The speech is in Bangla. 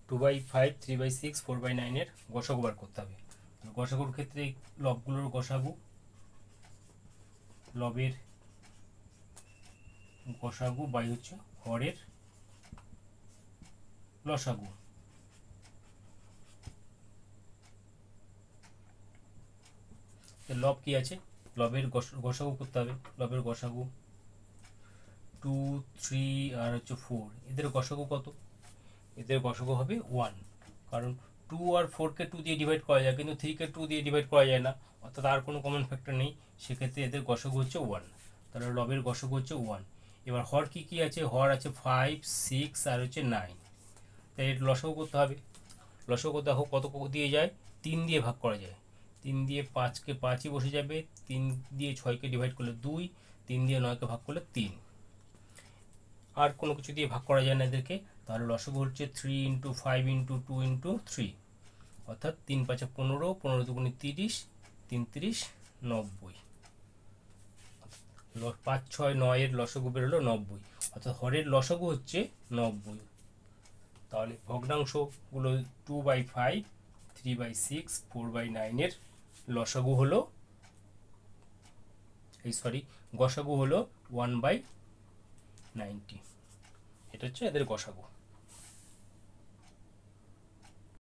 2/5, 3/6, 4/9 এর গসাগু বার করতে হবে। গসাগুর ক্ষেত্রে লবগুলোর গসাগু, লবের গসাগু বাই হচ্ছে হরের লসাগু। লব কি আছে, লবের গসাগু করতে হবে। লবের গসাগু 2, 3 আর হচ্ছে 4, এদের গসাগু কত? এদের গসাগু হবে 1, কারণ 2 আর 4কে 2 দিয়ে ডিভাইড করা যায়, কিন্তু 3কে 2 দিয়ে ডিভাইড করা যায় না, অর্থাৎ আর কোনো কমন ফ্যাক্টর নেই, সেক্ষেত্রে এদের গসাগু হচ্ছে 1। তাহলে লবের গসাগু হচ্ছে 1। এবার হর কি কি আছে? হর আছে 5, 6 আর হচ্ছে 9। তাই এর লসাগু করতে হবে। লসাগু দেখো কত দিয়ে যায়, 3 দিয়ে ভাগ করা যায়। 3 দিয়ে 5কে 5ই বসে যাবে, 3 দিয়ে 6কে ডিভাইড করলে 2, 3 দিয়ে 9কে ভাগ করলে 3, আর কোনো কিছু দিয়ে ভাগ করা যায় না এদেরকে। তাহলে লসাগু হচ্ছে 3 × 5 × 2 × 3, অর্থাৎ 3 × 5 = 15, 15 × 2 = 30, 3 × 30 = 90। 5, 6, 9 এর লসাগু বেরোলো 90, অর্থাৎ হরের লসাগু হচ্ছে 90। তাহলে ভগ্নাংশগুলো 2/5, 3/6, 4/9 এর লসাগু হলো, গসাগু হলো 1/90। এটা হচ্ছে এদের গসাগু।